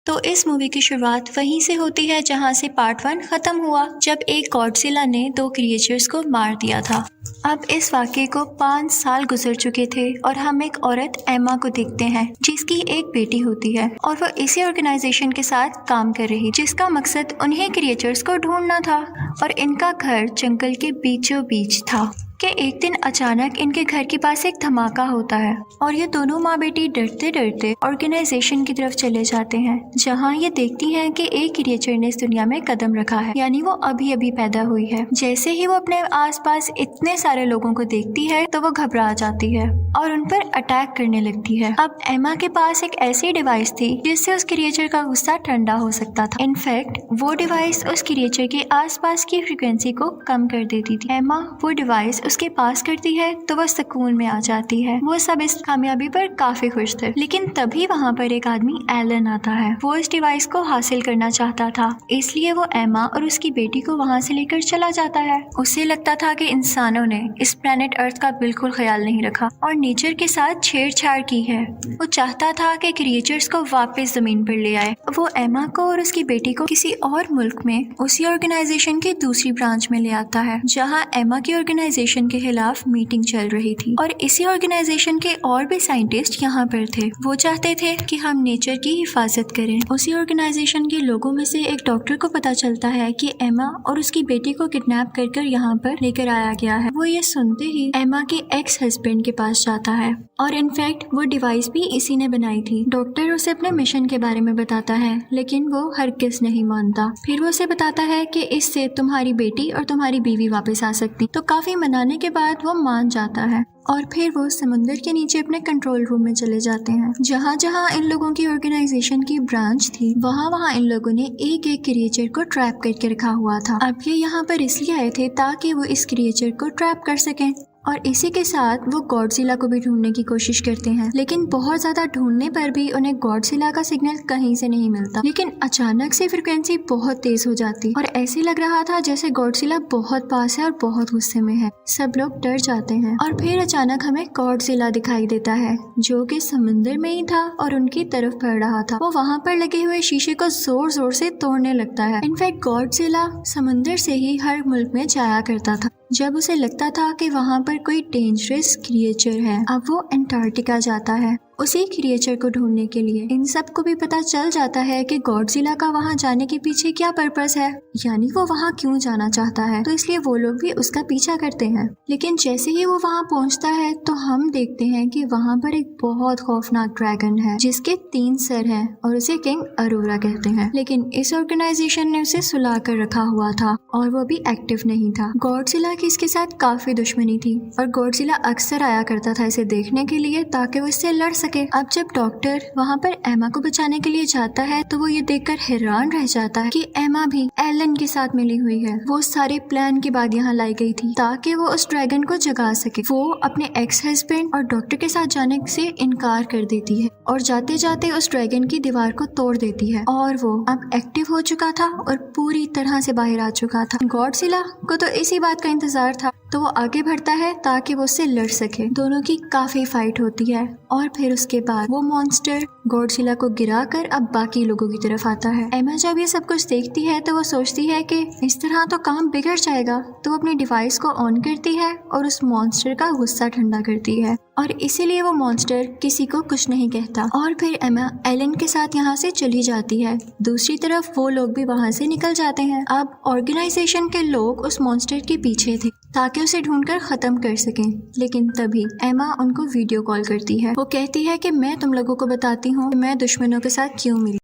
तो इस मूवी की शुरुआत वहीं से होती है जहां से पार्ट 1 खत्म हुआ, जब एक गॉडजिला ने 2 क्रिएचर्स को मार दिया था। अब इस वाक़ये को 5 साल गुजर चुके थे और हम एक औरत एमा को देखते हैं जिसकी एक बेटी होती है और वो इसी ऑर्गेनाइजेशन के साथ काम कर रही, जिसका मकसद उन्हें क्रिएचर्स को ढूंढना था और इनका घर जंगल के बीचों बीच था कि एक दिन अचानक इनके घर के पास एक धमाका होता है और ये दोनों माँ बेटी डरते डरते ऑर्गेनाइजेशन की तरफ चले जाते हैं, जहाँ ये देखती हैं कि एक क्रिएचर ने इस दुनिया में कदम रखा है, यानी वो अभी अभी पैदा हुई है। जैसे ही वो अपने आसपास इतने सारे लोगों को देखती है तो वो घबरा जाती है और उन पर अटैक करने लगती है। अब एमा के पास एक ऐसी डिवाइस थी जिससे उस क्रिएचर का गुस्सा ठंडा हो सकता था। इनफैक्ट वो डिवाइस उस क्रिएचर के आसपास की फ्रिक्वेंसी को कम कर देती थी। एमा वो डिवाइस उसके पास करती है तो वह सुकून में आ जाती है। वो सब इस कामयाबी पर काफी खुश थे, लेकिन तभी वहाँ पर एक आदमी एलन आता है। वो इस डिवाइस को हासिल करना चाहता था, इसलिए वो एमा और उसकी बेटी को वहाँ से लेकर चला जाता है। उसे लगता था कि इंसानों ने इस प्लेनेट अर्थ का बिल्कुल ख्याल नहीं रखा और नेचर के साथ छेड़छाड़ की है। वो चाहता था कि क्रिएचर्स को वापस जमीन पर ले आए। वो एमा को और उसकी बेटी को किसी और मुल्क में उसी ऑर्गेनाइजेशन की दूसरी ब्रांच में ले आता है, जहाँ एमा की ऑर्गेनाइजेशन के खिलाफ मीटिंग चल रही थी और इसी ऑर्गेनाइजेशन के और भी साइंटिस्ट यहाँ पर थे। वो चाहते थे कि हम नेचर की हिफाजत करें। उसी ऑर्गेनाइजेशन के लोगों में से एक डॉक्टर को पता चलता है कि एमा और उसकी बेटी को किडनैप कर यहाँ पर लेकर आया गया है। वो ये सुनते ही एमा के एक्स हस्बैंड के पास जाता है और इनफैक्ट वो डिवाइस भी इसी ने बनाई थी। डॉक्टर उसे अपने मिशन के बारे में बताता है, लेकिन वो हरगिज़ नहीं मानता। फिर वो उसे बताता है कि इससे तुम्हारी बेटी और तुम्हारी बीवी वापस आ सकती। तो काफी मनाने के बाद वो मान जाता है और फिर वो समुंदर के नीचे अपने कंट्रोल रूम में चले जाते हैं। जहाँ जहाँ इन लोगों की ऑर्गेनाइजेशन की ब्रांच थी, वहाँ वहाँ इन लोगों ने एक एक क्रिएचर को ट्रैप करके रखा हुआ था। अब ये यहाँ पर इसलिए आए थे ताकि वो इस क्रिएचर को ट्रैप कर सकें और इसी के साथ वो गॉडजिला को भी ढूंढने की कोशिश करते हैं, लेकिन बहुत ज्यादा ढूंढने पर भी उन्हें गॉडजिला का सिग्नल कहीं से नहीं मिलता। लेकिन अचानक से फ्रिक्वेंसी बहुत तेज हो जाती और ऐसे लग रहा था जैसे गॉडजिला बहुत पास है और बहुत गुस्से में है। सब लोग डर जाते हैं और फिर अचानक हमें गॉडजिला दिखाई देता है जो कि समुंदर में ही था और उनकी तरफ बढ़ रहा था। वो वहाँ पर लगे हुए शीशे को जोर जोर से तोड़ने लगता है। इनफैक्ट गॉडजिला समुंदर से ही हर मुल्क में जाया करता था जब उसे लगता था कि वहाँ पर कोई डेंजरस क्रिएचर है। अब वो अंटार्कटिका जाता है उसी क्रिएचर को ढूंढने के लिए। इन सब को भी पता चल जाता है कि गॉडजिला का वहाँ जाने के पीछे क्या पर्पस है, यानी वो वहाँ क्यों जाना चाहता है। तो इसलिए वो लोग भी उसका पीछा करते हैं। लेकिन जैसे ही वो वहाँ पहुँचता है तो हम देखते हैं कि वहाँ पर एक बहुत खौफनाक ड्रैगन है जिसके 3 सर हैं और उसे किंग अरोरा कहते हैं। लेकिन इस ऑर्गेनाइजेशन ने उसे सुला कर रखा हुआ था और वो भी एक्टिव नहीं था। गॉडजिला की इसके साथ काफी दुश्मनी थी और गॉडजिला अक्सर आया करता था इसे देखने के लिए ताकि वो इससे लड़ सके। अब जब डॉक्टर वहाँ पर एमा को बचाने के लिए जाता है तो वो ये देखकर हैरान रह जाता है कि एमा भी एलन के साथ मिली हुई है। वो सारे प्लान के बाद यहाँ लाई गई थी ताकि वो उस ड्रैगन को जगा सके। वो अपने एक्स हस्बैंड और डॉक्टर के साथ जाने से इनकार कर देती है और जाते जाते उस ड्रैगन की दीवार को तोड़ देती है और वो अब एक्टिव हो चुका था और पूरी तरह से बाहर आ चुका था। गॉडजिला को तो इसी बात का इंतजार था तो वो आगे बढ़ता है ताकि वो उससे लड़ सके। दोनों की काफी फाइट होती है और फिर उसके बाद वो मॉन्स्टर गॉडजिला को गिराकर अब बाकी लोगों की तरफ आता है। एमा जब ये सब कुछ देखती है तो वो सोचती है कि इस तरह तो काम बिगड़ जाएगा, तो वो अपनी डिवाइस को ऑन करती है और उस मॉन्स्टर का गुस्सा ठंडा करती है और इसीलिए वो मॉन्स्टर किसी को कुछ नहीं कहता। और फिर एमा एलन के साथ यहाँ से चली जाती है। दूसरी तरफ वो लोग भी वहाँ से निकल जाते हैं। अब ऑर्गेनाइजेशन के लोग उस मॉन्स्टर के पीछे थे ताकि उसे ढूंढकर खत्म कर सकें, लेकिन तभी एमा उनको वीडियो कॉल करती है। वो कहती है कि मैं तुम लोगों को बताती हूँ मैं दुश्मनों के साथ क्यों मिली।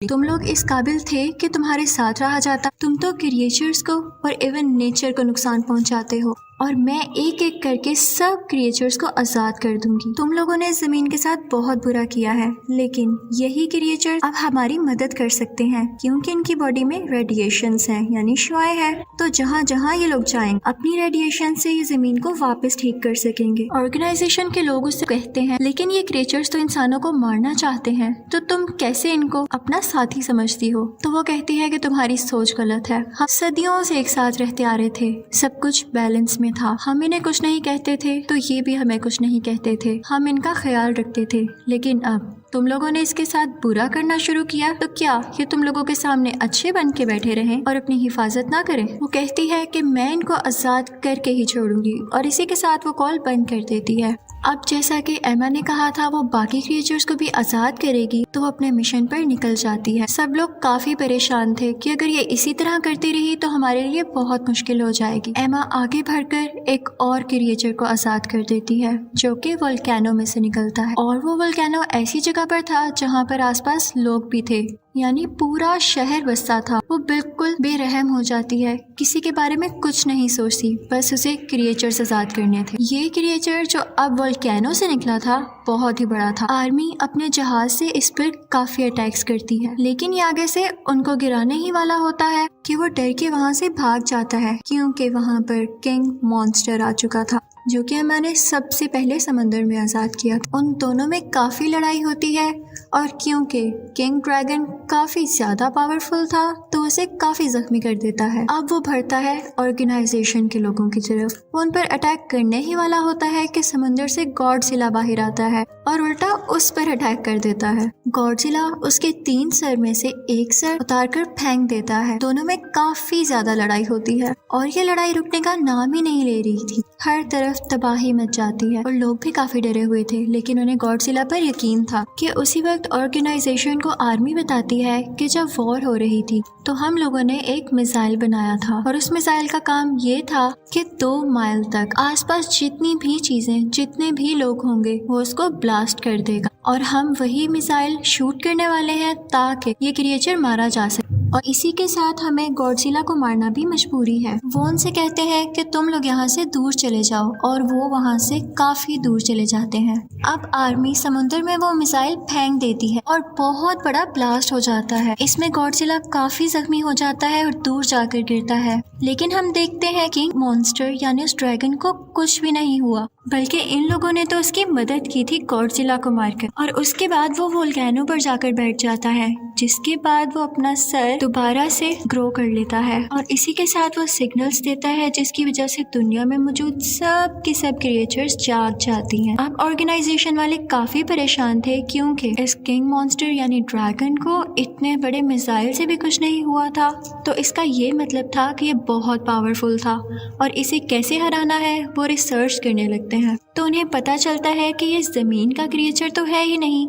तुम लोग इस काबिल थे कि तुम्हारे साथ रहा जाता। तुम तो क्रिएचर्स को और इवन नेचर को नुकसान पहुंचाते हो और मैं एक एक करके सब क्रिएचर्स को आजाद कर दूंगी। तुम लोगों ने जमीन के साथ बहुत बुरा किया है, लेकिन यही क्रिएचर्स अब हमारी मदद कर सकते हैं क्योंकि इनकी बॉडी में रेडिएशंस हैं, यानी शुआएं हैं। तो जहाँ जहाँ ये लोग जाएंगे अपनी रेडिएशन से ये जमीन को वापस ठीक कर सकेंगे। ऑर्गेनाइजेशन के लोग उससे कहते हैं लेकिन ये क्रिएचर्स तो इंसानों को मारना चाहते हैं, तो तुम कैसे इनको अपना साथी समझती हो। तो वो कहती है कि तुम्हारी सोच गलत है। हम सदियों से एक साथ रहते आ रहे थे, सब कुछ बैलेंस में था। हम इन्हें कुछ नहीं कहते थे तो ये भी हमें कुछ नहीं कहते थे। हम इनका ख्याल रखते थे, लेकिन अब तुम लोगों ने इसके साथ बुरा करना शुरू किया तो क्या ये तुम लोगों के सामने अच्छे बन के बैठे रहें और अपनी हिफाजत ना करें? वो कहती है कि मैं इनको आजाद करके ही छोड़ूंगी और इसी के साथ वो कॉल बंद कर देती है। अब जैसा कि एमा ने कहा था वो बाकी क्रिएचर्स को भी आजाद करेगी तो वो अपने मिशन पर निकल जाती है। सब लोग काफी परेशान थे कि अगर ये इसी तरह करती रही तो हमारे लिए बहुत मुश्किल हो जाएगी। एमा आगे बढ़कर एक और क्रिएचर को आजाद कर देती है जो कि वोल्केनो में से निकलता है और वो वोल्केनो ऐसी जगह पर था जहाँ पर आसपास लोग भी थे, यानी पूरा शहर बसता था। वो बिल्कुल बेरहम हो जाती है, किसी के बारे में कुछ नहीं सोचती, बस उसे क्रिएचर्स आजाद करने थे। ये क्रिएचर जो अब वोल्केनो से निकला था बहुत ही बड़ा था। आर्मी अपने जहाज से इस पर काफी अटैक्स करती है, लेकिन ये आगे से उनको गिराने ही वाला होता है कि वो डर के वहाँ से भाग जाता है क्योंकि वहाँ पर किंग मॉन्स्टर आ चुका था जो कि मैंने सबसे पहले समंदर में आजाद किया। उन दोनों में काफी लड़ाई होती है और क्योंकि किंग ड्रैगन काफी ज्यादा पावरफुल था तो उसे काफी जख्मी कर देता है। अब वो बढ़ता है ऑर्गेनाइजेशन के लोगों की तरफ। वो उन पर अटैक करने ही वाला होता है कि समंदर से गॉडजिला बाहर आता है और उल्टा उस पर अटैक कर देता है। गॉडजिला उसके 3 सर में से एक सर उतारकर फेंक देता है। दोनों में काफी ज्यादा लड़ाई होती है और ये लड़ाई रुकने का नाम ही नहीं ले रही थी। हर तरफ तबाही मच जाती है और लोग भी काफी डरे हुए थे, लेकिन उन्हें गॉडजिला पर यकीन था कि उसी वक्त ऑर्गेनाइजेशन को आर्मी बताती है कि जब वॉर हो रही थी तो हम लोगों ने एक मिसाइल बनाया था और उस मिसाइल का काम ये था कि 2 माइल तक आसपास जितनी भी चीजें, जितने भी लोग होंगे वो उसको ब्लास्ट कर देगा और हम वही मिसाइल शूट करने वाले हैं ताकि ये क्रिएचर मारा जा सके और इसी के साथ हमें गॉडजिला को मारना भी मजबूरी है। वो उनसे कहते हैं कि तुम लोग यहाँ से दूर चले जाओ और वो वहाँ से काफी दूर चले जाते हैं। अब आर्मी समुद्र में वो मिसाइल फेंक देती है और बहुत बड़ा ब्लास्ट हो जाता है। इसमें गॉडजिला काफी जख्मी हो जाता है और दूर जाकर गिरता है, लेकिन हम देखते हैं कि मॉन्स्टर यानी उस ड्रैगन को कुछ भी नहीं हुआ, बल्कि इन लोगों ने तो उसकी मदद की थी गॉडजिला को मारकर। और उसके बाद वो वोल्केनो पर जाकर बैठ जाता है, जिसके बाद वो अपना सर दोबारा से ग्रो कर लेता है और इसी के साथ वो सिग्नल्स देता है जिसकी वजह से दुनिया में मौजूद सब के सब क्रिएचर्स जाग जाती हैं। अब ऑर्गेनाइजेशन वाले काफी परेशान थे क्योंकि इस किंग मॉन्स्टर यानी ड्रैगन को इतने बड़े मिसाइल से भी कुछ नहीं हुआ था, तो इसका ये मतलब था कि ये बहुत पावरफुल था और इसे कैसे हराना है वो रिसर्च करने लगते हैं। तो उन्हें पता चलता है कि ये जमीन का क्रिएचर तो है ही नहीं,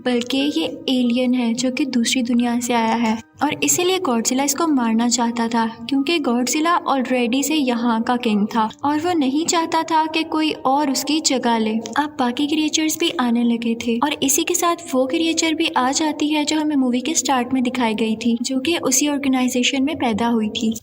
बल्कि ये एलियन है जो कि दूसरी दुनिया से आया है और इसीलिए गॉडजिला इसको मारना चाहता था क्योंकि गॉडजिला ऑलरेडी से यहाँ का किंग था और वो नहीं चाहता था कि कोई और उसकी जगह ले। अब बाकी क्रिएचर्स भी आने लगे थे और इसी के साथ वो क्रिएचर भी आ जाती है जो हमें मूवी के स्टार्ट में दिखाई गई थी, जो कि उसी ऑर्गेनाइजेशन में पैदा हुई थी।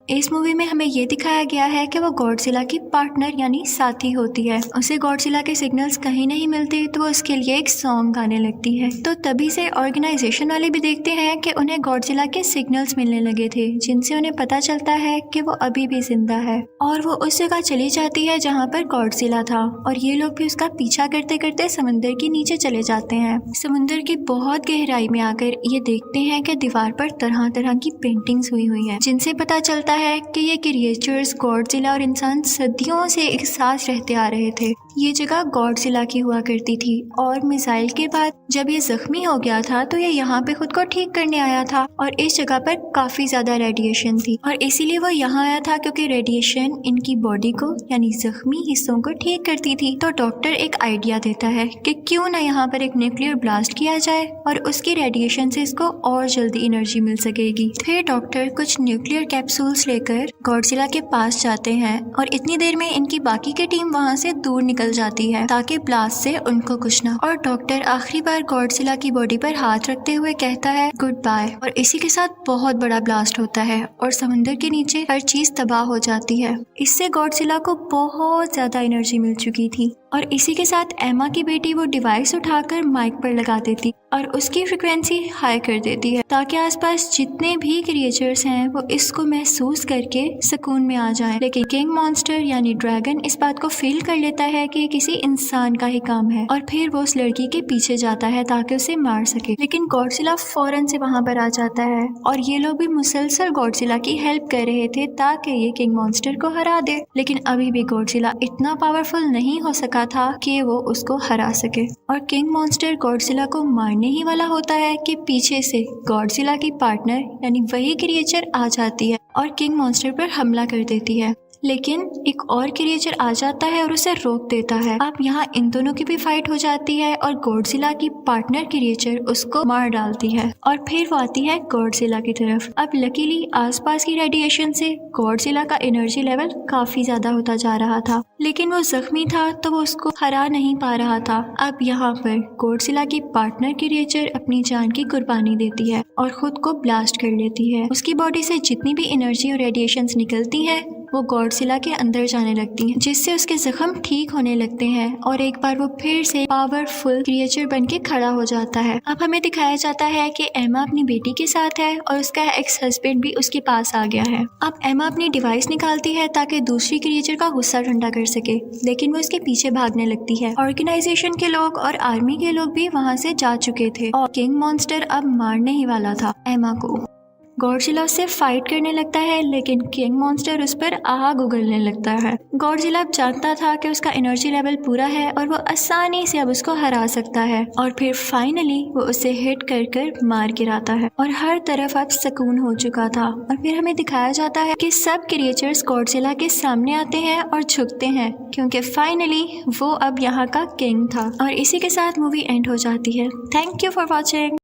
इस मूवी में हमें ये दिखाया गया है कि वो गॉडजिला की पार्टनर यानी साथी होती है। उसे गॉडजिला के सिग्नल्स कहीं नहीं मिलते तो वो उसके लिए एक सॉन्ग गाने लगती है। तो तभी से ऑर्गेनाइजेशन वाले भी देखते हैं कि उन्हें गॉडजिला के सिग्नल्स मिलने लगे थे, जिनसे उन्हें पता चलता है कि वो अभी भी जिंदा है और वो उस जगह चली जाती है जहाँ पर गॉडजिला था और ये लोग भी उसका पीछा करते करते समंदर के नीचे चले जाते हैं। समुंदर की बहुत गहराई में आकर ये देखते हैं कि दीवार पर तरह तरह की पेंटिंग्स हुई है, जिनसे पता चलता है कि ये क्रिएचर्स गॉडजिला और इंसान सदियों से एक साथ रहते आ रहे थे। ये जगह गॉडजिला की हुआ करती थी और मिसाइल के बाद जब ये जख्मी हो गया था तो ये यहाँ पे खुद को ठीक करने आया था और इस जगह पर काफी ज्यादा रेडिएशन थी और इसीलिए वो यहाँ आया था क्योंकि रेडिएशन इनकी बॉडी को यानी जख्मी हिस्सों को ठीक करती थी। तो डॉक्टर एक आइडिया देता है कि क्यों ना यहाँ पर एक न्यूक्लियर ब्लास्ट किया जाए और उसकी रेडिएशन से इसको और जल्दी एनर्जी मिल सकेगी। फिर डॉक्टर कुछ न्यूक्लियर कैप्सूल्स लेकर गॉडजिला के पास जाते हैं और इतनी देर में इनकी बाकी की टीम वहाँ से दूर निकल जाती है ताकि ब्लास्ट से उनको कुछ ना। और डॉक्टर आखिरी बार गॉडजिला की बॉडी पर हाथ रखते हुए कहता है गुड बाय और इसी के साथ बहुत बड़ा ब्लास्ट होता है और समंदर के नीचे हर चीज तबाह हो जाती है। इससे गॉडजिला को बहुत ज्यादा एनर्जी मिल चुकी थी और इसी के साथ एमा की बेटी वो डिवाइस उठाकर माइक पर लगा देती और उसकी फ्रिक्वेंसी हाई कर देती है ताकि आसपास जितने भी क्रिएचर्स हैं वो इसको महसूस करके सुकून में आ जाएं। लेकिन किंग मॉन्स्टर यानी ड्रैगन इस बात को फील कर लेता है कि किसी इंसान का ही काम है और फिर वो उस लड़की के पीछे जाता है ताकि उसे मार सके। लेकिन गॉडजिला फौरन से वहां पर आ जाता है और ये लोग भी मुसलसल गॉडजिला की हेल्प कर रहे थे ताकि ये किंग मॉन्स्टर को हरा दे। लेकिन अभी भी गॉडजिला इतना पावरफुल नहीं हो सका रहा था कि वो उसको हरा सके। और किंग मॉन्स्टर गॉडजिला को मारने ही वाला होता है कि पीछे से गॉडजिला की पार्टनर यानी वही क्रिएचर आ जाती है और किंग मॉन्स्टर पर हमला कर देती है। लेकिन एक और क्रिएचर आ जाता है और उसे रोक देता है। अब यहाँ इन दोनों की भी फाइट हो जाती है और गॉडजिला की पार्टनर क्रिएचर उसको मार डालती है और फिर वो आती है गॉडजिला की तरफ। अब लकीली आसपास की रेडिएशन से गॉडजिला का एनर्जी लेवल काफी ज्यादा होता जा रहा था, लेकिन वो जख्मी था तो वो उसको हरा नहीं पा रहा था। अब यहाँ पर गॉडजिला की पार्टनर क्रिएचर अपनी जान की कुर्बानी देती है और खुद को ब्लास्ट कर लेती है। उसकी बॉडी से जितनी भी एनर्जी और रेडिएशंस निकलती है वो गॉडजिला के अंदर जाने लगती हैं, जिससे उसके जख्म ठीक होने लगते हैं और एक बार वो फिर से पावरफुल क्रिएचर बन के खड़ा हो जाता है। अब हमें दिखाया जाता है कि एमा अपनी बेटी के साथ है और उसका एक्स हस्बैंड भी उसके पास आ गया है। अब एमा अपनी डिवाइस निकालती है ताकि दूसरी क्रिएचर का गुस्सा ठंडा कर सके, लेकिन वो उसके पीछे भागने लगती है। ऑर्गेनाइजेशन के लोग और आर्मी के लोग भी वहाँ से जा चुके थे और किंग मॉन्स्टर अब मारने ही वाला था एमा को। गॉडजिला उससे फाइट करने लगता है, लेकिन किंग मॉन्स्टर उस पर आग उगलने लगता है। गॉडजिला जानता था कि उसका एनर्जी लेवल पूरा है और वो आसानी से अब उसको हरा सकता है और फिर फाइनली वो उसे हिट कर कर मार गिराता है और हर तरफ अब सुकून हो चुका था। और फिर हमें दिखाया जाता है कि सब क्रिएचर्स गॉडजिला के सामने आते हैं और झुकते हैं क्योंकि फाइनली वो अब यहाँ का किंग था। और इसी के साथ मूवी एंड हो जाती है। Thank you for watching.